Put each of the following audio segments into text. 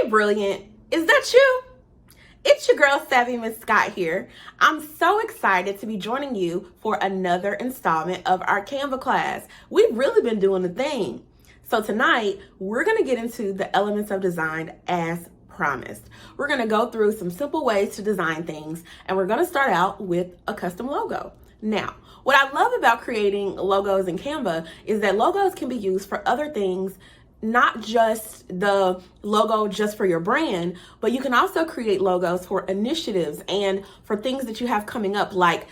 Brilliant. Is that you? It's your girl, SavvyMsScott here. I'm so excited to be joining you for another installment of our Canva class. We've really been doing the thing. So tonight, we're going to get into the elements of design as promised. We're going to go through some simple ways to design things, and we're going to start out with a custom logo. Now, what I love about creating logos in Canva is that logos can be used for other things, not just the logo just for your brand, but you can also create logos for initiatives and for things that you have coming up, like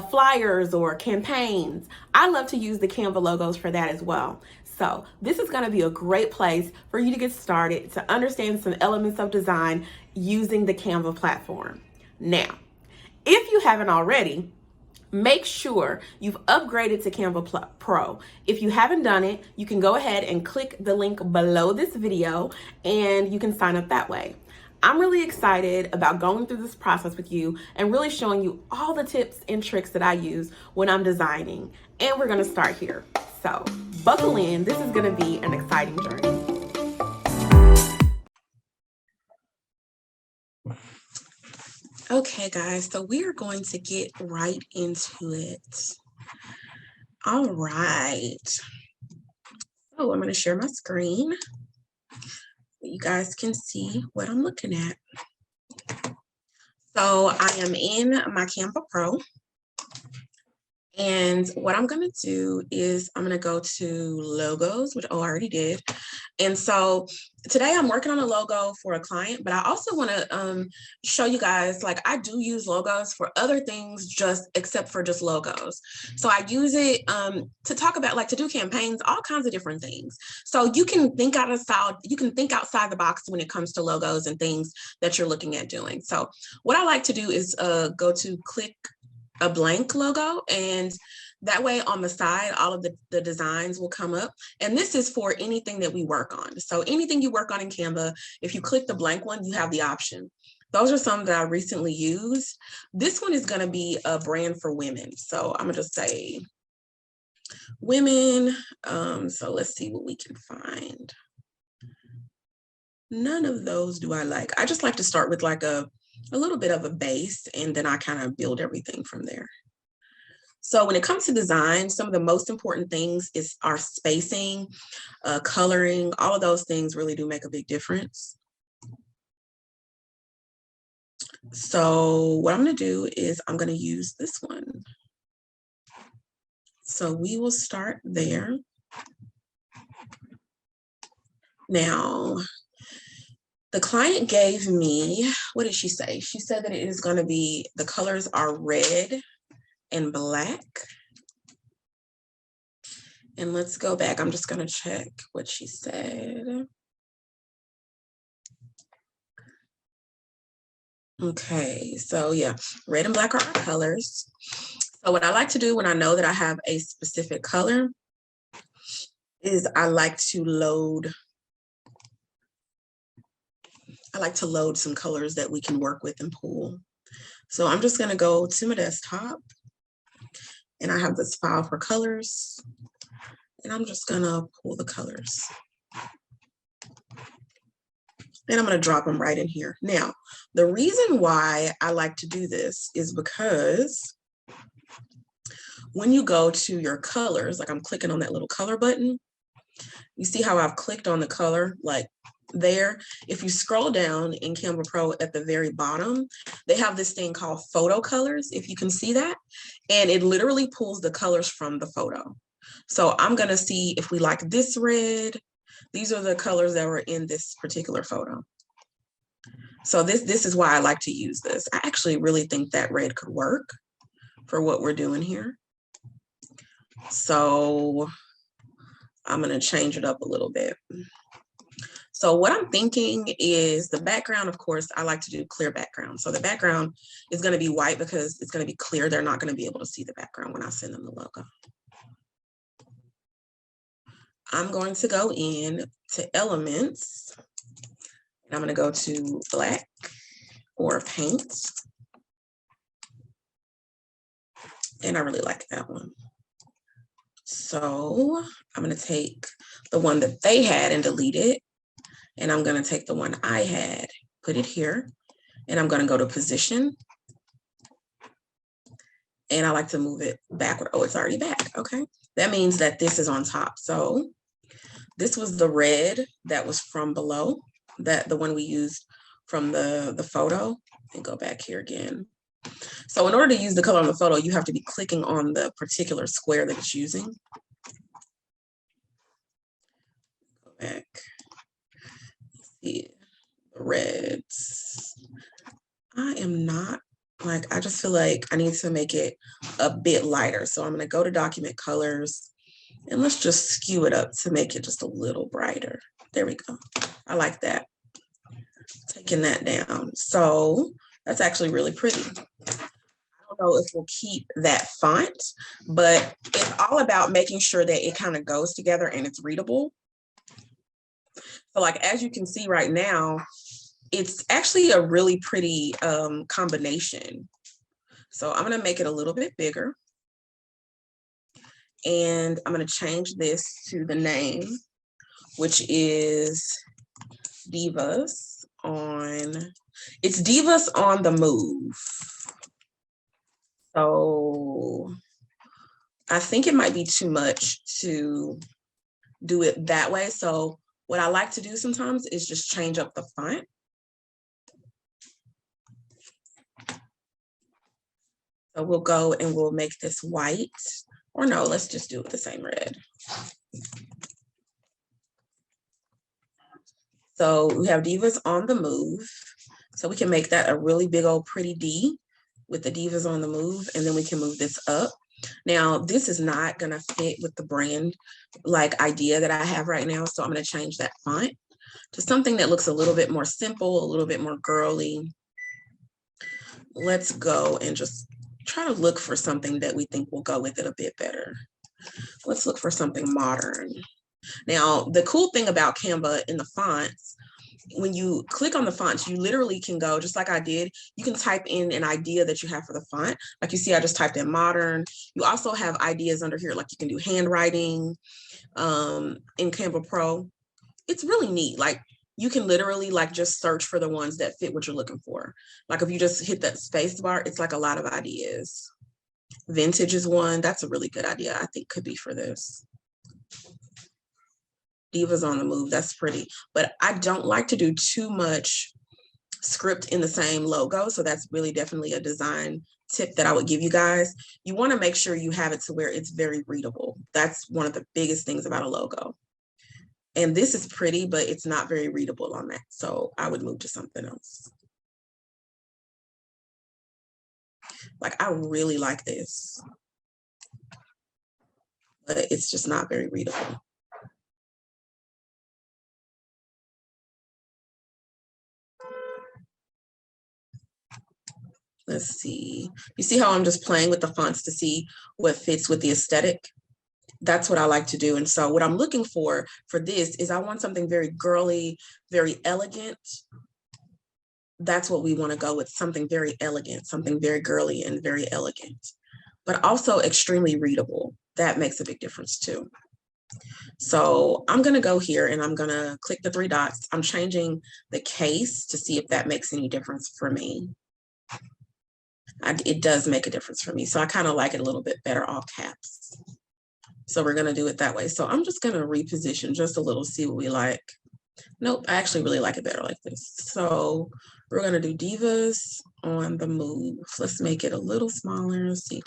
flyers or campaigns. I love to use the Canva logos for that as well. So this is going to be a great place for you to get started to understand some elements of design using the Canva platform. Now, if you haven't already, make sure you've upgraded to Canva Pro. If you haven't done it, you can go ahead and click the link below this video and you can sign up that way. I'm really excited about going through this process with you and really showing you all the tips and tricks that I use when I'm designing. And we're gonna start here. So buckle in, this is gonna be an exciting journey. Okay, guys, so we are going to get right into it. All right. So I'm going to share my screen so you guys can see what I'm looking at. So I am in my Canva Pro. And what I'm going to do is I'm going to go to logos, which I already did. And so today I'm working on a logo for a client, but I also want to show you guys, like, I do use logos for other things except for just logos. So I use it to talk about, like, to do campaigns, all kinds of different things. So you can think outside the box when it comes to logos and things that you're looking at doing. So what I like to do is go to click a blank logo, and that way on the side all of the designs will come up, and this is for anything that we work on. So anything you work on in Canva, if you click the blank one, you have the option. Those are some that I recently used. This one is going to be a brand for women, so I'm going to just say women. So let's see what we can find. None of those do I like. I just like to start with like a little bit of a base, and then I kind of build everything from there. So when it comes to design, some of the most important things is our spacing, coloring. All of those things really do make a big difference. So what I'm going to do is I'm going to use this one. So we will start there. Now, the client gave me, what did she say? She said that it is going to be, the colors are red and black. And let's go back. I'm just going to check what she said. Okay, so yeah, red and black are our colors. So what I like to do when I know that I have a specific color is I like to load some colors that we can work with and pull. So I'm just going to go to my desktop, and I have this file for colors, and I'm just going to pull the colors. And I'm going to drop them right in here. Now, the reason why I like to do this is because when you go to your colors, like I'm clicking on that little color button, you see how I've clicked on the color, like there. If you scroll down in Canva Pro at the very bottom, they have this thing called photo colors, if you can see that, and it literally pulls the colors from the photo. So I'm going to see if we like this red. These are the colors that were in this particular photo. So this is why I like to use this. I actually really think that red could work for what we're doing here. So I'm going to change it up a little bit. So what I'm thinking is the background, of course, I like to do clear background. So the background is going to be white because it's going to be clear. They're not going to be able to see the background when I send them the logo. I'm going to go in to elements, and I'm going to go to black or paint. And I really like that one. So I'm going to take the one that they had and delete it. And I'm going to take the one I had, put it here, and I'm going to go to position. And I like to move it backward. Oh, it's already back. Okay. That means that this is on top. So this was the red that was from below, that the one we used from the photo. And go back here again. So in order to use the color on the photo, you have to be clicking on the particular square that it's using. Go back. See the reds. I am not like, I just feel like I need to make it a bit lighter. So I'm going to go to document colors and let's just skew it up to make it just a little brighter. There we go. I like that. Taking that down. So that's actually really pretty. I don't know if we'll keep that font, but it's all about making sure that it kind of goes together and it's readable. So like, as you can see right now, it's actually a really pretty combination. So I'm going to make it a little bit bigger. And I'm going to change this to the name, which is Divas on, it's Divas on the Move. So I think it might be too much to do it that way. So what I like to do sometimes is just change up the font. So we'll go and we'll make this white, or no, let's just do it with the same red. So we have Divas on the Move. So we can make that a really big old pretty D with the Divas on the Move, and then we can move this up. Now, this is not gonna fit with the brand like idea that I have right now. So I'm gonna change that font to something that looks a little bit more simple, a little bit more girly. Let's go and just try to look for something that we think will go with it a bit better. Let's look for something modern. Now, the cool thing about Canva in the fonts, when you click on the fonts, you literally can go, just like I did, you can type in an idea that you have for the font. Like you see, I just typed in modern. You also have ideas under here, like you can do handwriting in Canva Pro. It's really neat. Like you can literally like just search for the ones that fit what you're looking for. Like if you just hit that space bar, it's like a lot of ideas. Vintage is one. That's a really good idea. I think could be for this. Divas on the Move, that's pretty. But I don't like to do too much script in the same logo. So that's really definitely a design tip that I would give you guys. You want to make sure you have it to where it's very readable. That's one of the biggest things about a logo. And this is pretty, but it's not very readable on that. So I would move to something else. Like I really like this, but it's just not very readable. Let's see. You see how I'm just playing with the fonts to see what fits with the aesthetic? That's what I like to do. And so what I'm looking for this is I want something very girly, very elegant. That's what we want to go with, something very elegant, something very girly and very elegant, but also extremely readable. That makes a big difference too. So I'm going to go here and I'm going to click the three dots. I'm changing the case to see if that makes any difference for me. It does make a difference for me. So I kind of like it a little bit better all caps. So we're going to do it that way. So I'm just going to reposition just a little, see what we like. Nope, I actually really like it better like this. So we're going to do Divas on the Move. Let's make it a little smaller. Let's see.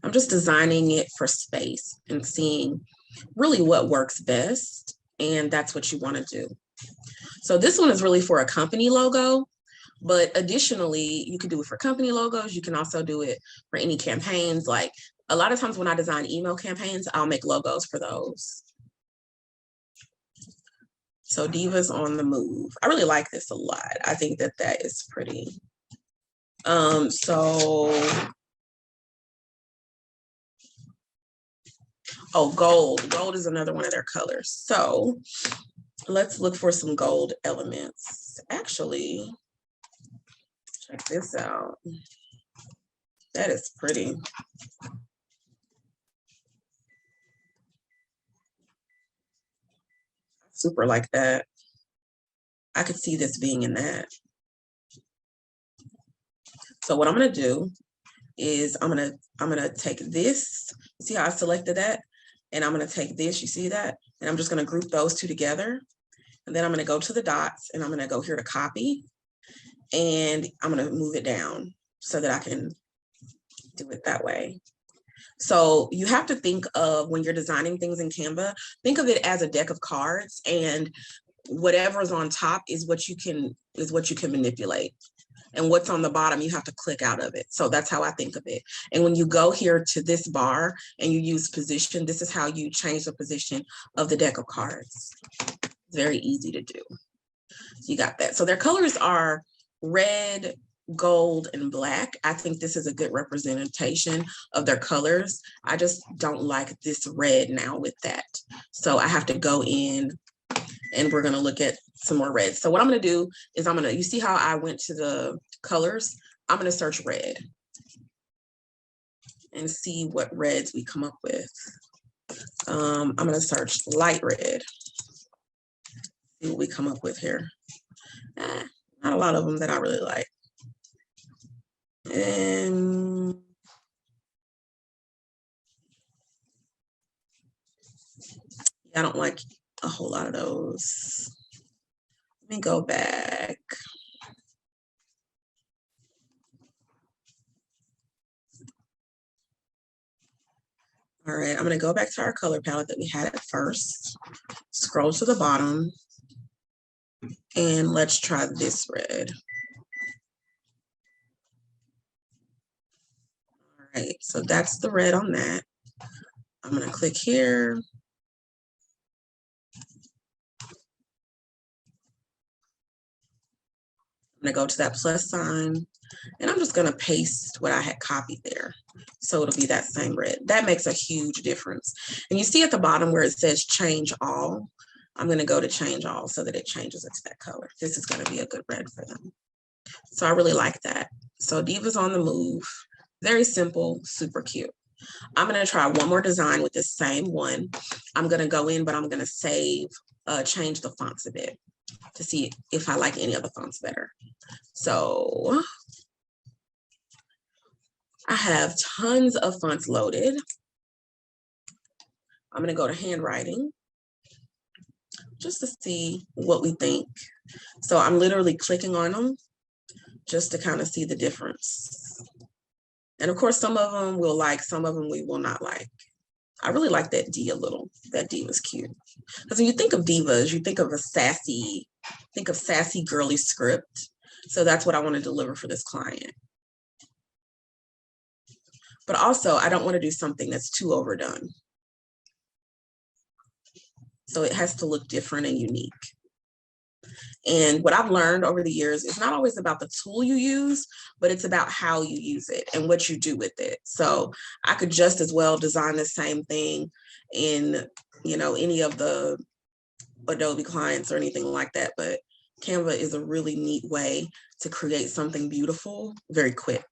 I'm just designing it for space and seeing really what works best. And that's what you want to do. So this one is really for a company logo. But additionally, you can do it for company logos. You can also do it for any campaigns. Like a lot of times when I design email campaigns, I'll make logos for those. So Divas on the Move. I really like this a lot. I think that that is pretty. Oh, gold. Gold is another one of their colors. So let's look for some gold elements. Actually, check this out. That is pretty. Super like that. I could see this being in that. So what I'm gonna do is I'm gonna take this, see how I selected that? And I'm gonna take this, you see that? And I'm just gonna group those two together. And then I'm gonna go to the dots and I'm gonna go here to copy. And I'm gonna move it down so that I can do it that way. So you have to think of, when you're designing things in Canva, think of it as a deck of cards, and whatever's on top is what you can manipulate. And what's on the bottom, you have to click out of it. So that's how I think of it. And when you go here to this bar and you use position, this is how you change the position of the deck of cards. It's very easy to do. You got that. So their colors are red, gold, and black. I think this is a good representation of their colors. I just don't like this red now with that. So I have to go in and we're going to look at some more reds. So what I'm going to do is you see how I went to the colors? I'm going to search red and see what reds we come up with. I'm going to search light red. See what we come up with here. Not a lot of them that I really like. And I don't like a whole lot of those. Let me go back. All right, I'm going to go back to our color palette that we had at first. Scroll to the bottom. And let's try this red. All right, so that's the red on that. I'm going to click here. I'm going to go to that plus sign, and I'm just going to paste what I had copied there. So it'll be that same red. That makes a huge difference. And you see at the bottom where it says change all, I'm going to go to change all so that it changes it to that color. This is going to be a good red for them. So I really like that. So Diva's on the move. Very simple, super cute. I'm going to try one more design with this same one. I'm going to go in, but I'm going to change the fonts a bit to see if I like any of the fonts better. So I have tons of fonts loaded. I'm going to go to handwriting just to see what we think. So I'm literally clicking on them just to kind of see the difference. And of course, some of them we'll like, some of them we will not like. I really like that D a little. That D was cute. Because when you think of divas, you think of sassy, girly script. So that's what I want to deliver for this client. But also, I don't want to do something that's too overdone. So it has to look different and unique. And what I've learned over the years is not always about the tool you use, but it's about how you use it and what you do with it. So I could just as well design the same thing in, any of the Adobe clients or anything like that. But Canva is a really neat way to create something beautiful very quick.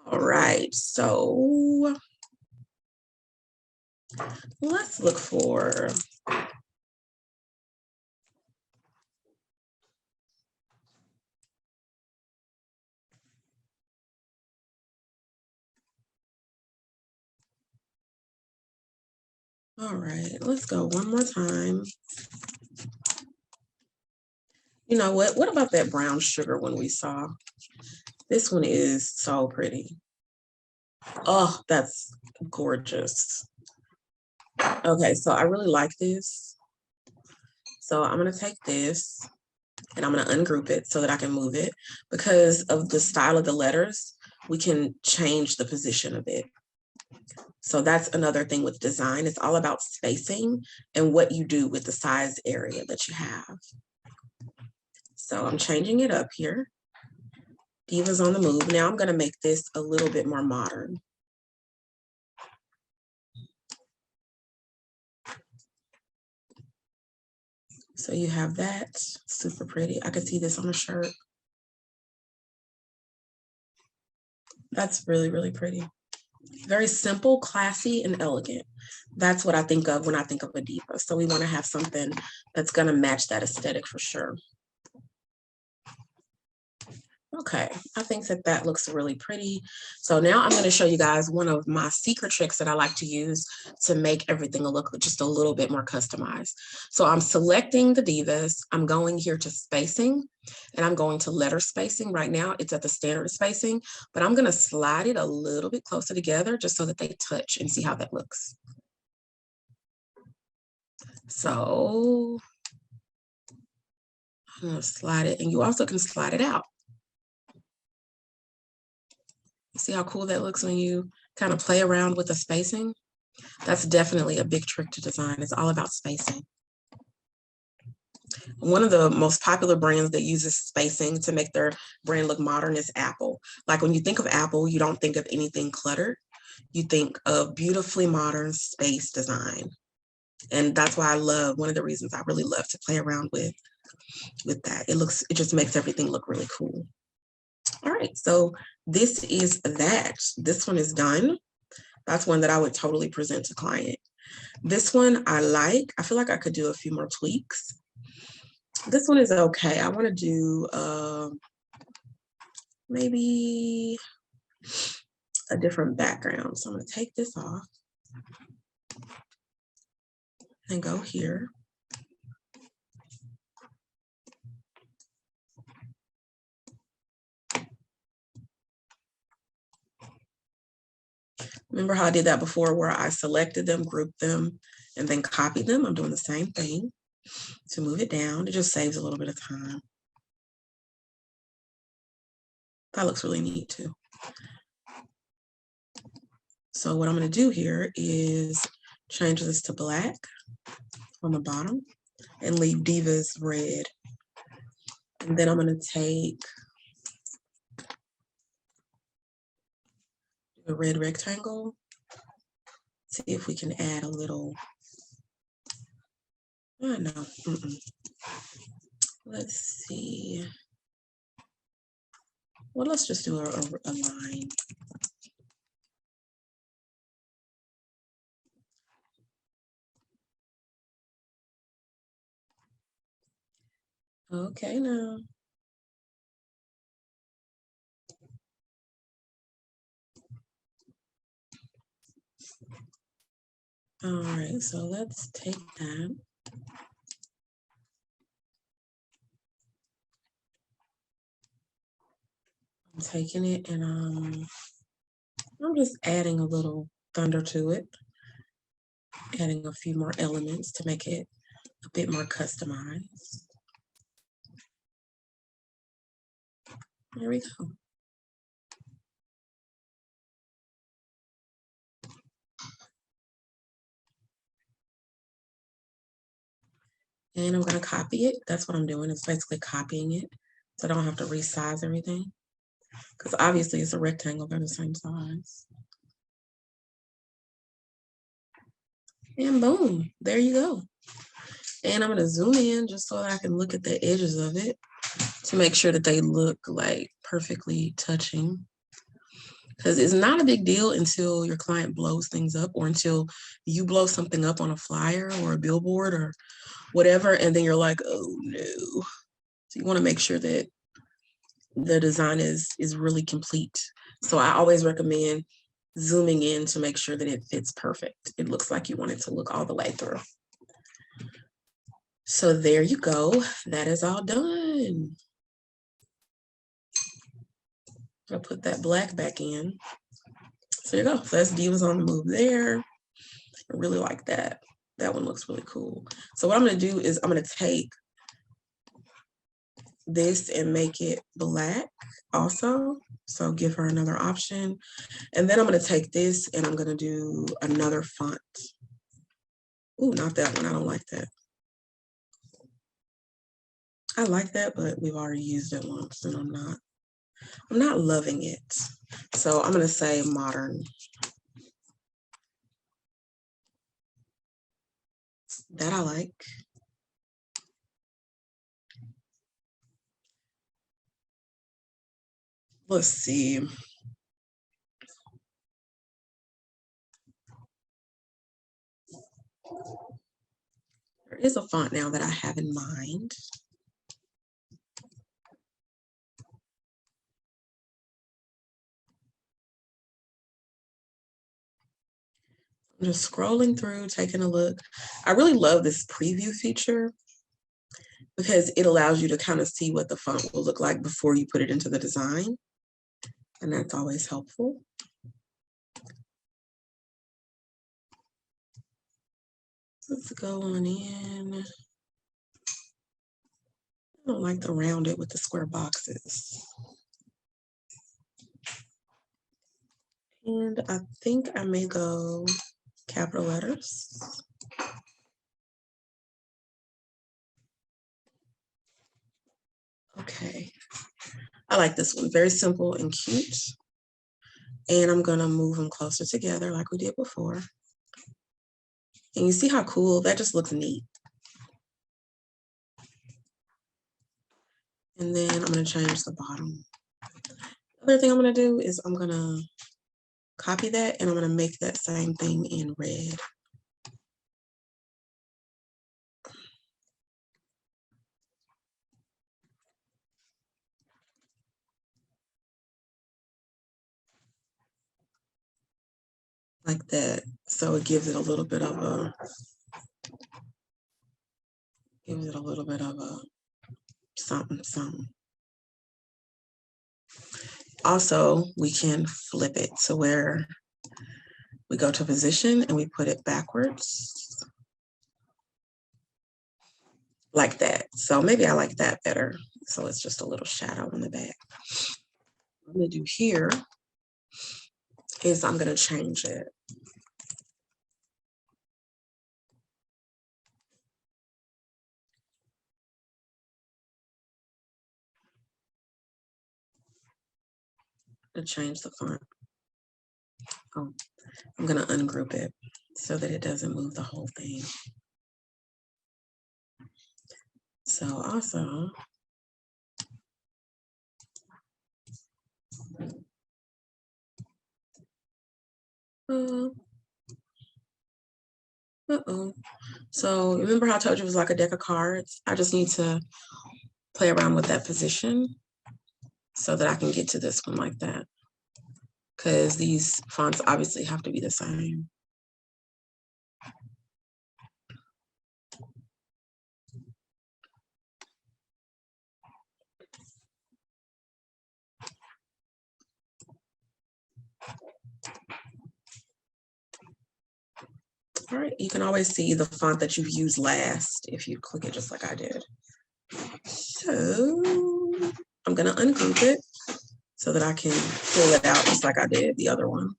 All right, so let's look for all right, let's go one more time. You know what? What about that brown sugar one we saw? This one is so pretty. Oh, that's gorgeous. Okay, so I really like this. So I'm going to take this and I'm going to ungroup it so that I can move it. Because of the style of the letters, we can change the position of it. So that's another thing with design. It's all about spacing and what you do with the size area that you have. So I'm changing it up here. Diva's on the move. Now I'm going to make this a little bit more modern. So you have that, super pretty. I could see this on a shirt. That's really, really pretty. Very simple, classy, and elegant. That's what I think of when I think of a diva. So we want to have something that's going to match that aesthetic for sure. Okay, I think that that looks really pretty. So now I'm going to show you guys one of my secret tricks that I like to use to make everything look just a little bit more customized. So I'm selecting the divas. I'm going here to spacing, and I'm going to letter spacing. Right now it's at the standard spacing, but I'm going to slide it a little bit closer together just so that they touch and see how that looks. So I'm going to slide it, and you also can slide it out. See how cool that looks when you kind of play around with the spacing? That's definitely a big trick to design. It's all about spacing. One of the most popular brands that uses spacing to make their brand look modern is Apple. Like when you think of Apple, you don't think of anything cluttered. You think of beautifully modern space design. And that's why one of the reasons I really love to play around with that. It just makes everything look really cool. All right, so this is that. This one is done. That's one that I would totally present to client. This one I like. I feel like I could do a few more tweaks. This one is okay. I want to do maybe a different background. So I'm going to take this off and go here. Remember how I did that before where I selected them, grouped them, and then copied them? I'm doing the same thing to move it down. It just saves a little bit of time. That looks really neat too. So what I'm going to do here is change this to black on the bottom and leave Divas red. And then I'm going to take a red rectangle, see if we can add a little, oh no, let's see. Well, let's just do a line. Okay, now. All right, so let's take that. I'm taking it and I'm just adding a little thunder to it, adding a few more elements to make it a bit more customized. There we go. And I'm going to copy it. That's what I'm doing. It's basically copying it so I don't have to resize everything. Because obviously it's a rectangle, they're the same size. And boom, there you go. And I'm going to zoom in just so that I can look at the edges of it to make sure that they look like perfectly touching. Because it's not a big deal until your client blows things up or until you blow something up on a flyer or a billboard or whatever, and then you're like, oh no. So you want to make sure that the design is really complete. So I always recommend zooming in to make sure that it fits perfect. It looks like you want it to look all the way through. So there you go. That is all done. I'll put that black back in. So there you go. So that's Divas on the Move there. I really like that. That one looks really cool. So what I'm going to do is I'm going to take this and make it black also. So give her another option. And then I'm going to take this and I'm going to do another font. Ooh, not that one. I don't like that. I like that, but we've already used it once and I'm not loving it. So I'm going to say modern. That I like. Let's see. There is a font now that I have in mind. I'm just scrolling through, taking a look. I really love this preview feature because it allows you to kind of see what the font will look like before you put it into the design. And that's always helpful. Let's go on in. I don't like the rounded with the square boxes. And I think I may go capital letters. Okay. I like this one, very simple and cute. And I'm gonna move them closer together like we did before. And you see how cool, that just looks neat. And then I'm gonna change the bottom. The other thing I'm gonna do is I'm gonna copy that and I'm gonna make that same thing in red. Like that. So it gives it a little bit of a, something, something. Also, we can flip it to where we go to position and we put it backwards. Like that. So maybe I like that better. So it's just a little shadow on the back. What I'm gonna do here is I'm gonna change it. To change the font. Oh, I'm gonna ungroup it so that it doesn't move the whole thing. So also, so remember how I told you it was like a deck of cards? I just need to play around with that position so that I can get to this one like that. Because these fonts obviously have to be the same. All right, you can always see the font that you've used last if you click it just like I did. So I'm gonna ungroup it so that I can pull it out just like I did the other one.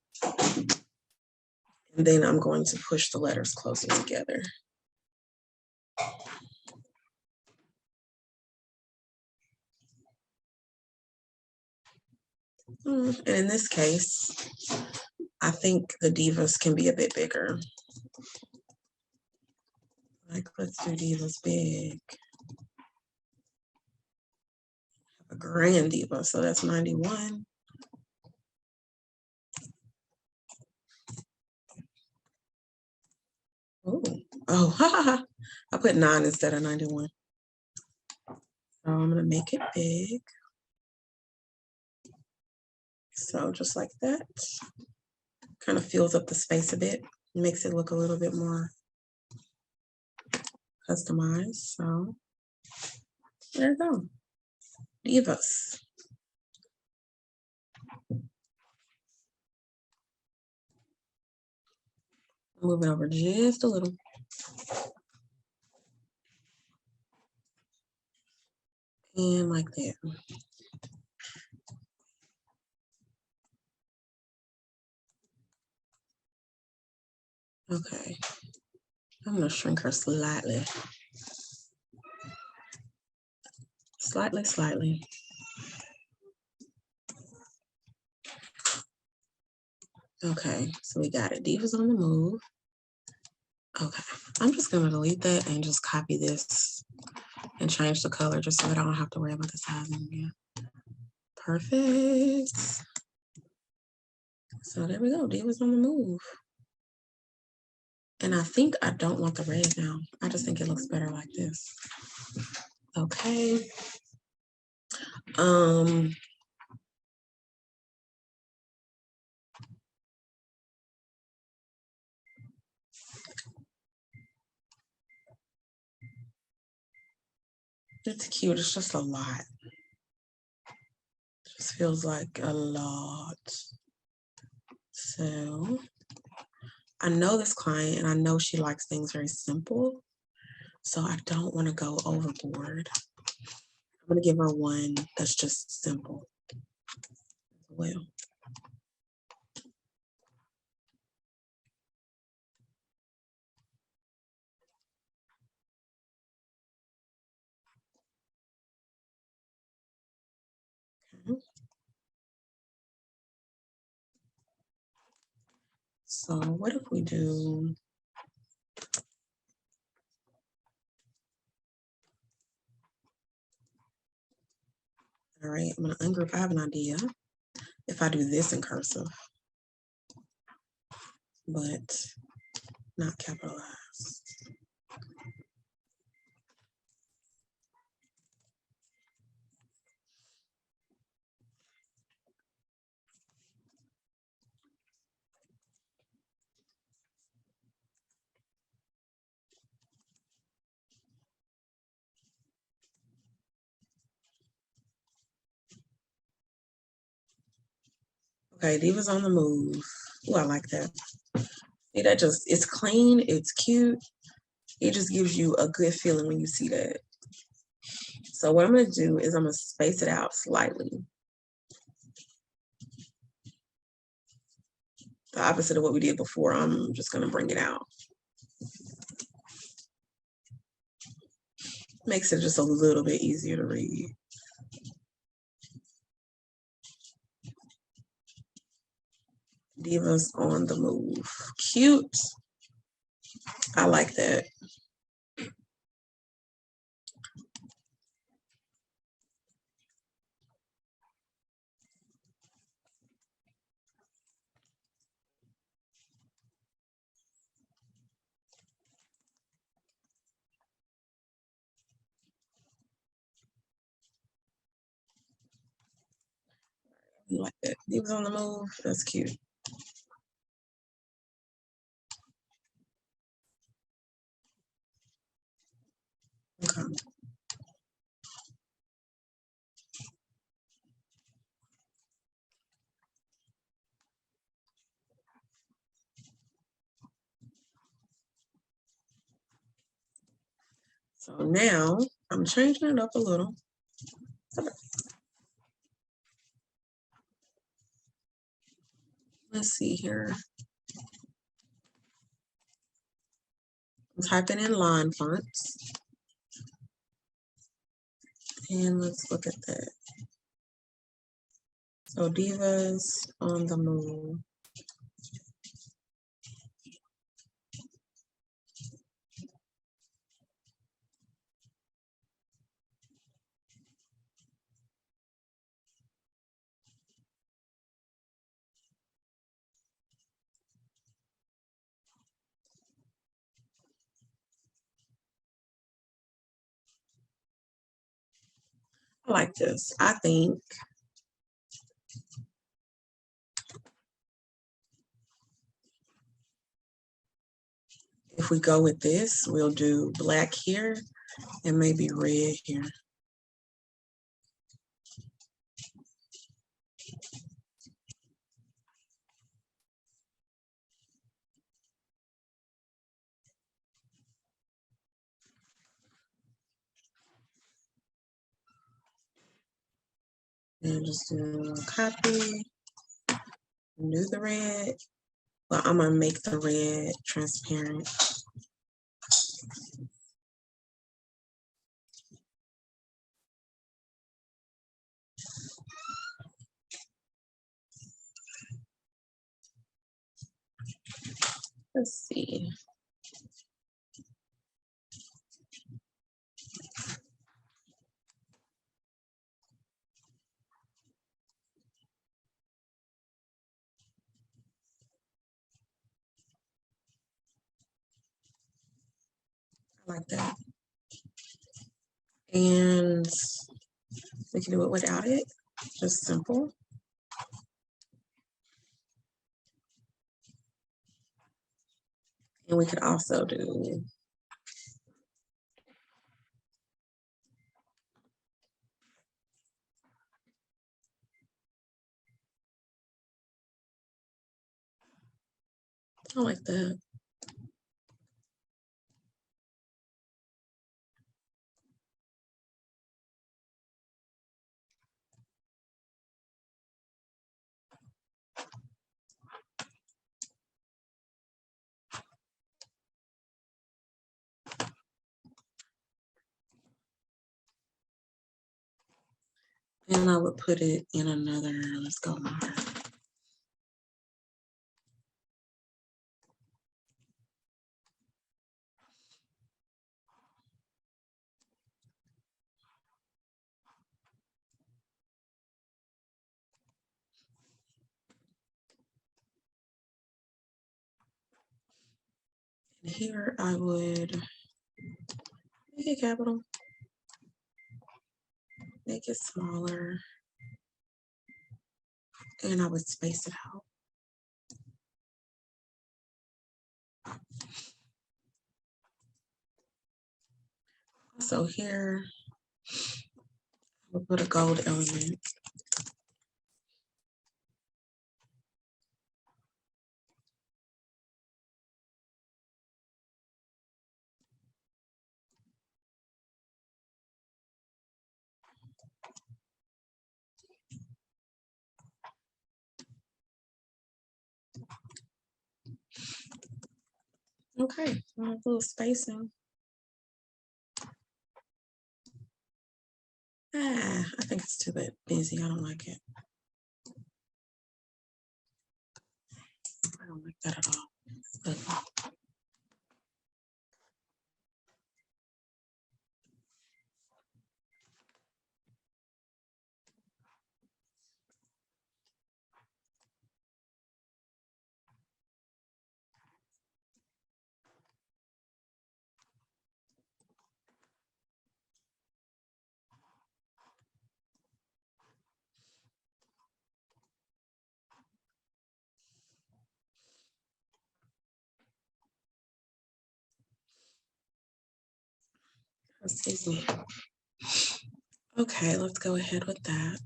And then I'm going to push the letters closer together. And in this case, I think the divas can be a bit bigger. Like, let's do divas big. A grand diva, so that's 91. Oh, I put 9 instead of 91. So I'm gonna make it big. So just like that. Kind of fills up the space a bit, makes it look a little bit more customized. So there you go. Divas. Move it over just a little. And like that. Okay. I'm gonna shrink her slightly. Slightly. Okay, so we got it. Divas on the move. Okay, I'm just gonna delete that and just copy this and change the color just so that I don't have to worry about the sizing again. Perfect. So there we go, Divas on the move. And I think I don't want the red now. I just think it looks better like this. Okay. It's cute. It's just a lot. It just feels like a lot. So I know this client and I know she likes things very simple. So I don't want to go overboard. I'm going to give her one that's just simple as well. Okay. So what if we do, all right, I'm going to ungroup. I have an idea if I do this in cursive, but not capitalized. Okay, Diva's on the move. Oh, I like that. See, that just, it's clean, it's cute. It just gives you a good feeling when you see that. So what I'm gonna do is I'm gonna space it out slightly. The opposite of what we did before, I'm just gonna bring it out. Makes it just a little bit easier to read. Divas on the move. Cute. I like that. I like that. Divas on the move. That's cute. Okay. So now I'm changing it up a little. Let's see here. I'm typing in line fonts. And let's look at that. So Divas on the move. I like this. I think if we go with this, we'll do black here and maybe red here. And just do copy, do the red. Well, I'm gonna make the red transparent. Let's see. like that. And we can do it without it, just simple. And we could also do like that. And I would put it in another, let's go more. And here I would make it capital, make it smaller, and I would space it out. So here, we'll put a gold element. Okay, a little spacing. I think it's too bit busy. I don't like it. I don't like that at all. But excuse me. Okay, let's go ahead with that.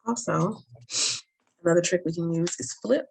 Also, another trick we can use is flip.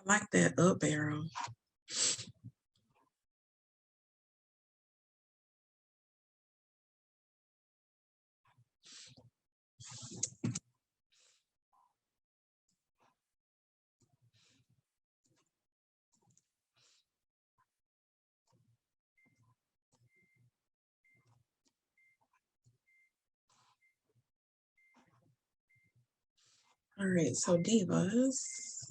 I like that up arrow. All right, so divas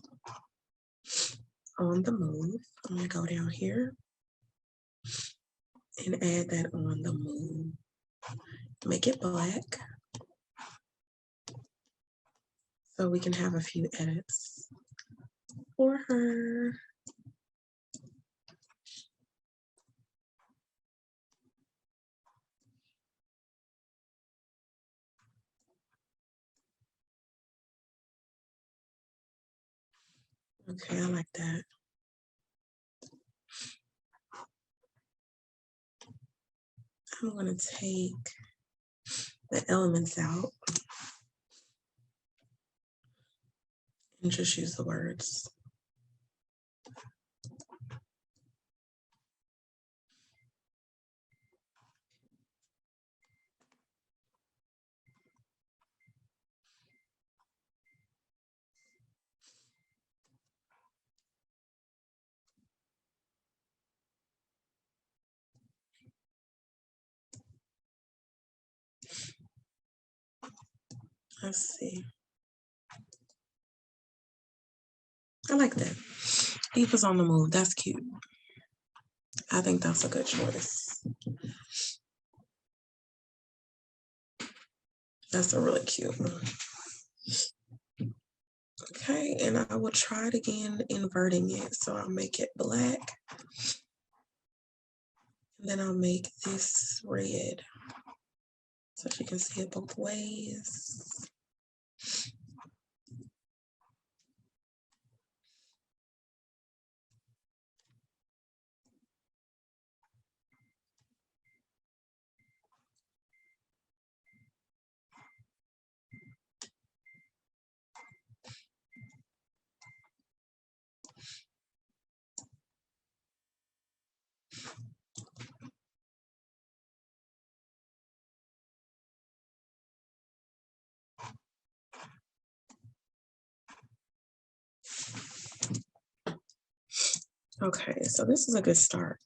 on the move. I'm gonna go down here and add that on the move. Make it black so we can have a few edits for her. Okay, I like that. I'm going to take the elements out and just use the words. Let's see. I like that. Divas on the move. That's cute. I think that's a good choice. That's a really cute one. Okay, and I will try it again inverting it. So I'll make it black. And then I'll make this red. So you can see it both ways. Okay, so this is a good start.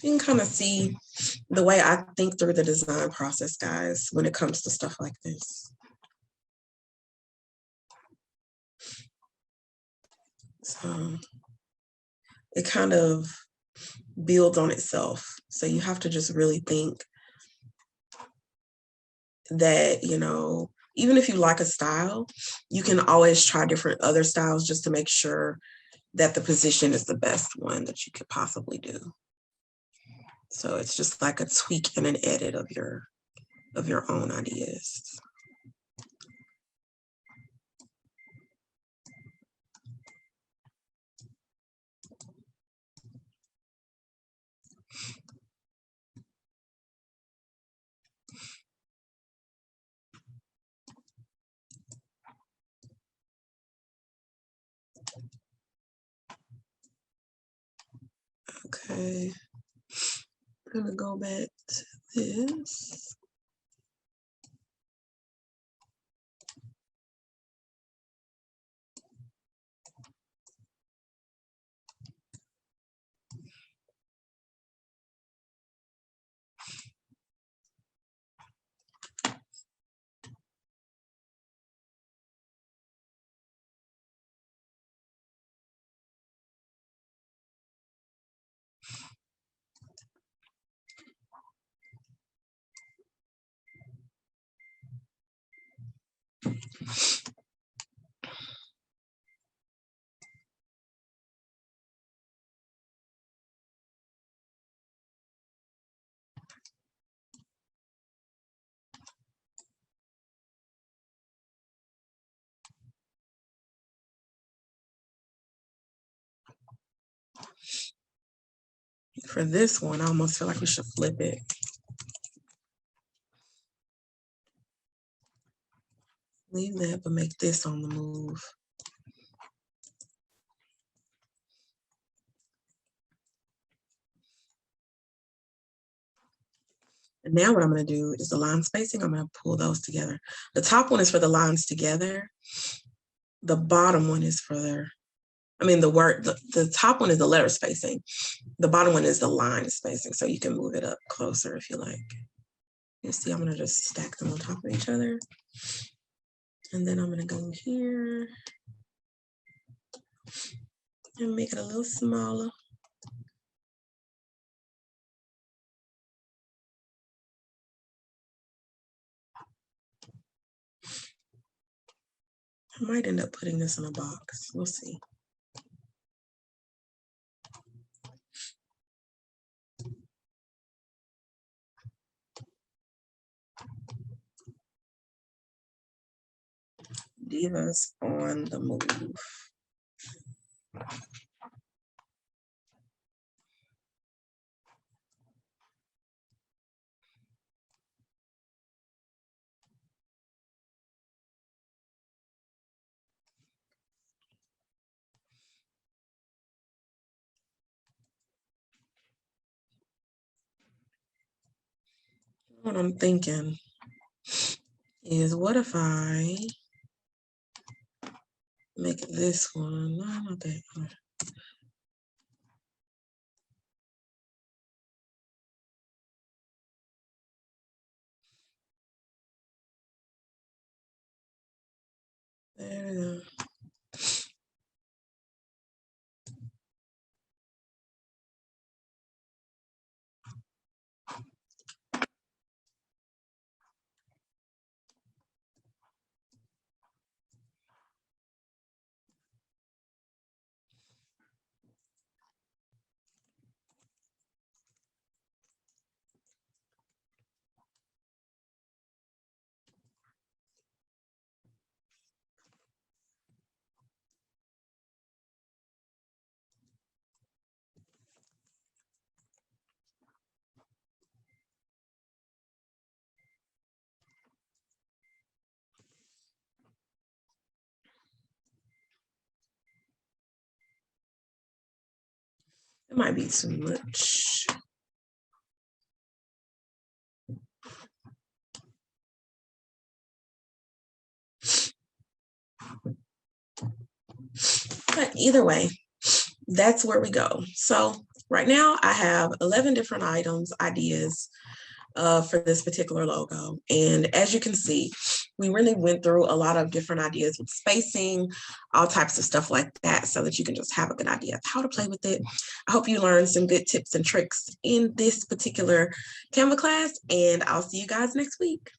You can kind of see the way I think through the design process, guys, when it comes to stuff like this. So it kind of builds on itself. So you have to just really think that, you know, even if you like a style, you can always try different other styles just to make sure that the position is the best one that you could possibly do. So it's just like a tweak and an edit of your own ideas. Okay, I'm gonna go back to this. For this one, I almost feel like we should flip it. Leave that, but make this on the move. And now what I'm going to do is the line spacing. I'm going to pull those together. The top one is for the lines together. The bottom one is for their, the top one is the letter spacing. The bottom one is the line spacing. So you can move it up closer if you like. You see, I'm going to just stack them on top of each other. And then I'm going to go here and make it a little smaller. I might end up putting this in a box. We'll see. Divas on the move. What I'm thinking is, what if I make this one, no, not that one. There we go. It might be too much. But either way, that's where we go. So right now I have 11 different ideas for this particular logo. And as you can see, we really went through a lot of different ideas with spacing, all types of stuff like that, so that you can just have a good idea of how to play with it. I hope you learned some good tips and tricks in this particular Canva class, and I'll see you guys next week.